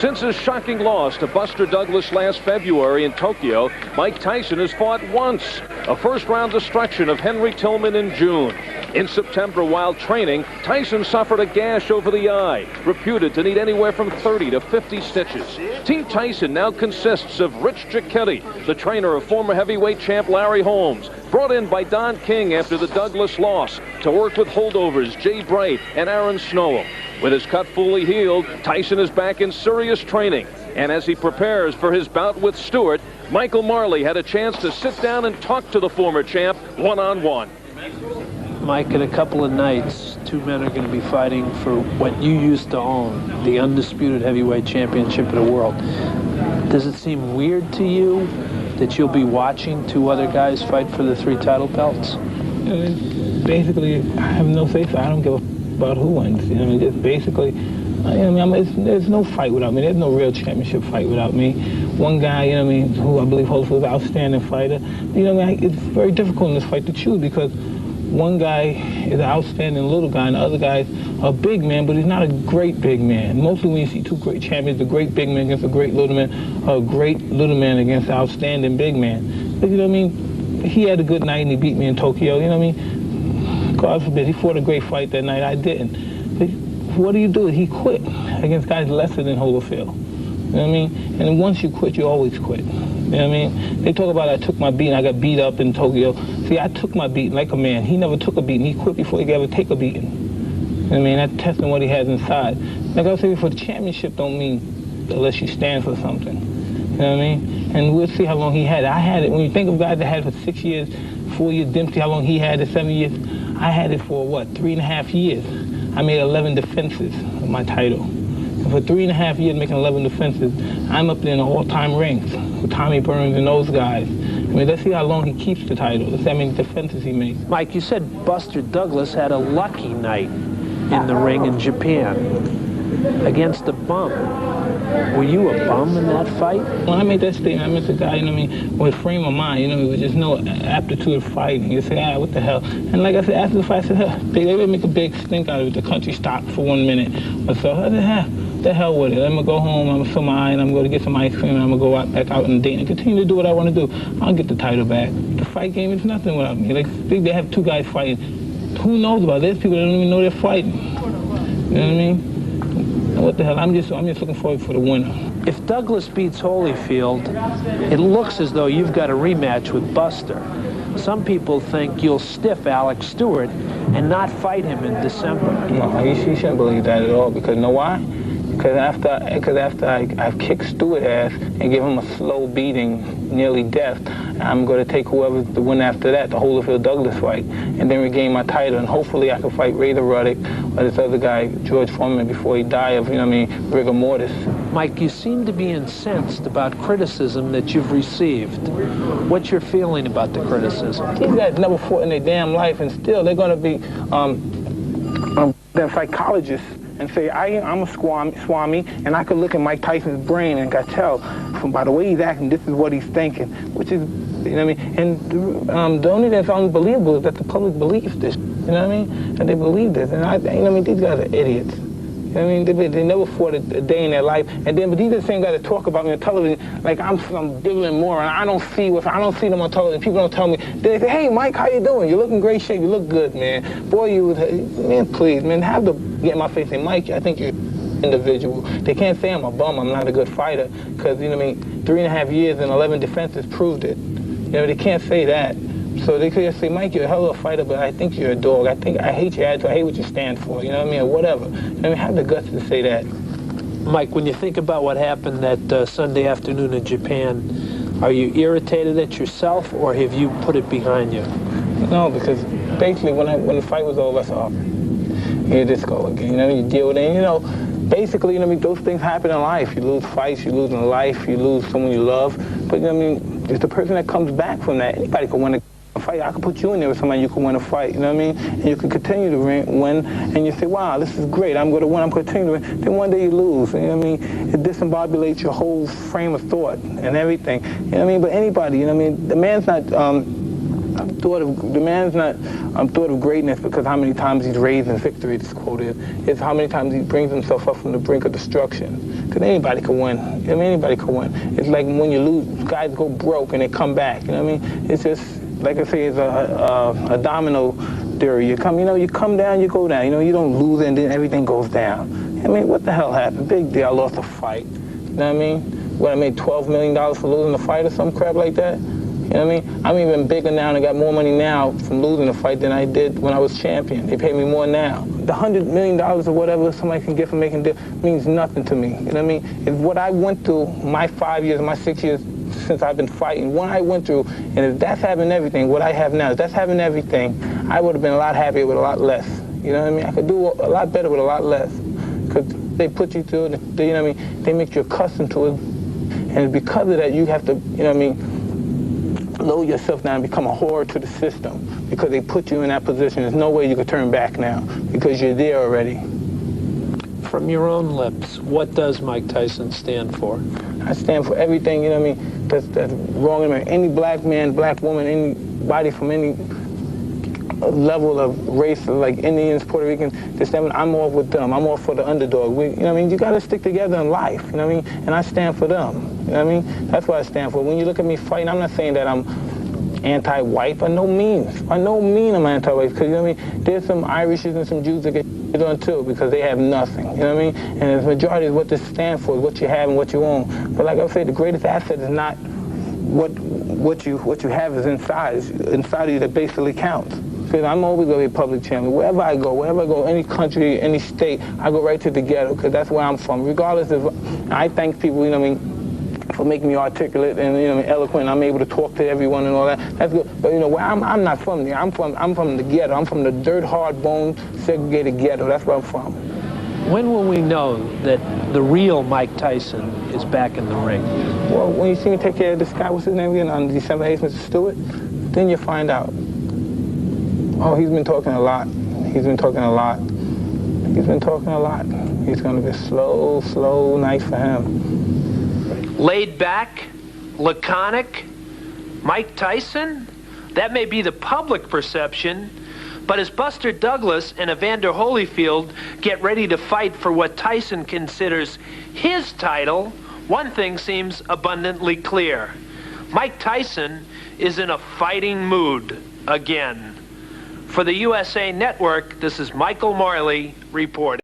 Since his shocking loss to Buster Douglas last February in Tokyo, Mike Tyson has fought once, a first-round destruction of Henry Tillman in June. In September, while training, Tyson suffered a gash over the eye, reputed to need anywhere from 30 to 50 stitches. Team Tyson now consists of Rich Giacchetti, the trainer of former heavyweight champ Larry Holmes, brought in by Don King after the Douglas loss to work with holdovers Jay Bright and Aaron Snow. With his cut fully healed, Tyson is back in serious training. And as he prepares for his bout with Stewart, Michael Marley had a chance to sit down and talk to the former champ one-on-one. Mike, in a couple of nights, two men are going to be fighting for what you used to own, the undisputed heavyweight championship of the world. Does it seem weird to you that you'll be watching two other guys fight for the 3 title belts? Basically, I have no say, so I don't give a about who wins. You know what I mean? Just basically, there's no fight without me. There's no real championship fight without me. One guy, you know what I mean, who I believe holds an outstanding fighter. You know what I mean? It's very difficult in this fight to choose because one guy is an outstanding little guy and the other guy's a big man, but he's not a great big man. Mostly when you see two great champions, the great big man against a great little man, or a great little man against an outstanding big man. But you know what I mean? He had a good night and he beat me in Tokyo, you know what I mean? God forbid, he fought a great fight that night. I didn't. But what do? He quit against guys lesser than Holyfield. You know what I mean? And once you quit, you always quit. You know what I mean? They talk about I took my beating, I got beat up in Tokyo. See, I took my beating like a man. He never took a beating. He quit before he could ever take a beating. You know what I mean? That's testing what he has inside. Like I was saying before, the championship don't mean unless you stand for something. You know what I mean? And we'll see how long he had it. I had it. When you think of guys that had it for 6 years, 4 years, Dempsey, how long he had it, 7 years. I had it for, what, 3.5 years. I made 11 defenses of my title. And for 3.5 years making 11 defenses, I'm up there in the all-time ranks with Tommy Burns and those guys. I mean, let's see how long he keeps the title. Let's see how many defenses he makes. Mike, you said Buster Douglas had a lucky night in the ring in Japan against a bum. Were you a bum in that fight? When I made that statement, I meant the guy, you know what I mean, with frame of mind, you know, it was just no aptitude of fighting. You say, what the hell? And like I said, after the fight, I said, they would make a big stink out of it. The country stopped for 1 minute or so. I said, the hell with it. I'm going to go home, I'm going to fill my eye, and I'm going to get some ice cream, and I'm going to go out, back out in the day and continue to do what I want to do. I'll get the title back. The fight game is nothing without me. Like, they have two guys fighting. Who knows about it? There's people that don't even know they're fighting. You know what I mean? What the hell? I'm just looking forward for the winner. If Douglas beats Holyfield, it looks as though you've got a rematch with Buster. Some people think you'll stiff Alex Stewart and not fight him in December. No, you shouldn't believe that at all, because you know why? Because after I've kicked Stewart ass and give him a slow beating, nearly death, I'm going to take whoever's the winner after that, the Holyfield-Douglas fight, and then regain my title, and hopefully I can fight Raider Ruddock or this other guy, George Foreman, before he die of, you know what I mean, rigor mortis. Mike, you seem to be incensed about criticism that you've received. What's your feeling about the criticism? These guys never fought in their damn life, and still they're going to be psychologists and say, I'm a swami, and I could look at Mike Tyson's brain and I tell from by the way he's acting, this is what he's thinking, which is, you know what I mean? And the only thing that's unbelievable is that the public believes this, you know what I mean? And they believe this, and you know what I mean? These guys are idiots. You know what I mean? They never fought a day in their life, and then, but these are the same guys that talk about me on television like I'm some Dylan Moore, and I don't see them on television. People don't tell me. They say, hey, Mike, how you doing? You look in great shape. You look good, man. Boy, man, please, man, have to get in my face and say, Mike, I think you're an individual. They can't say I'm a bum, I'm not a good fighter, because, you know what I mean, 3.5 years and 11 defenses proved it. You know, they can't say that. So they could just say, Mike, you're a hell of a fighter, but I think you're a dog. I hate your attitude. I hate what you stand for. You know what I mean? Or whatever. You know what I mean? Have the guts to say that. Mike, when you think about what happened that Sunday afternoon in Japan, are you irritated at yourself, or have you put it behind you? No, because basically when the fight was over, I said, oh, here this go again. You know, you deal with it. And, you know, basically, you know, those things happen in life. You lose fights, you lose in life, you lose someone you love. But you know what I mean? It's the person that comes back from that. Anybody can win a fight. I could put you in there with somebody, you can win a fight, you know what I mean? And you can continue to win, and you say, wow, this is great, I'm going to win, I'm going to continue to win. Then one day you lose, you know what I mean? It disembobulates your whole frame of thought and everything, you know what I mean? But anybody, you know what I mean? The man's not thought of greatness because how many times he's raised in victory, this quote is how many times he brings himself up from the brink of destruction. Because anybody can win. I mean, anybody can win. It's like when you lose, guys go broke and they come back. You know what I mean? It's just, like I say, it's a domino theory. You come down, you go down. You know, you don't lose and then everything goes down. I mean, what the hell happened? Big deal, I lost a fight. You know what I mean? What, I made $12 million for losing a fight or some crap like that? You know what I mean? I'm even bigger now and I got more money now from losing a fight than I did when I was champion. They pay me more now. The $100 million or whatever somebody can get for making deal means nothing to me. You know what I mean? It's what I went through my 5 years, my 6 years since I've been fighting, what I went through, and if that's having everything, what I have now, if that's having everything, I would have been a lot happier with a lot less. You know what I mean? I could do a lot better with a lot less. Because they put you through it, you know what I mean? They make you accustomed to it. And because of that, you have to, you know what I mean, lower yourself down and become a whore to the system. Because they put you in that position. There's no way you could turn back now. Because you're there already. From your own lips, what does Mike Tyson stand for? I stand for everything, you know what I mean, that's wrong in America. Any black man, black woman, anybody from any level of race, like Indians, Puerto Ricans, I'm all with them. I'm all for the underdog. You know what I mean? You got to stick together in life, you know what I mean? And I stand for them, you know what I mean? That's what I stand for. When you look at me fighting, I'm not saying that I'm anti-white, by no means. By no means I'm anti-white, because, you know what I mean, there's some Irishes and some Jews that get on too, because they have nothing, you know what I mean? And the majority of what this stands for is what you have and what you own. But like I said, the greatest asset is not what you have is inside. It's inside of you that basically counts. Because I'm always going to be a public champion. Wherever I go, any country, any state, I go right to the ghetto, because that's where I'm from. Regardless of, I thank people, you know what I mean, for making me articulate and, you know, eloquent. I'm able to talk to everyone and all that. That's good. But, you know, where I'm not from there. I'm from the ghetto. I'm from the dirt, hard bone, segregated ghetto. That's where I'm from. When will we know that the real Mike Tyson is back in the ring? Well, when you see me take care of this guy, what's his name again, on December 8th, Mr. Stewart, then you find out. Oh, he's been talking a lot. He's been talking a lot. He's been talking a lot. He's going to be slow night for him. Laid back, laconic, Mike Tyson? That may be the public perception, but as Buster Douglas and Evander Holyfield get ready to fight for what Tyson considers his title, one thing seems abundantly clear. Mike Tyson is in a fighting mood again. For the USA Network, this is Michael Marley reporting.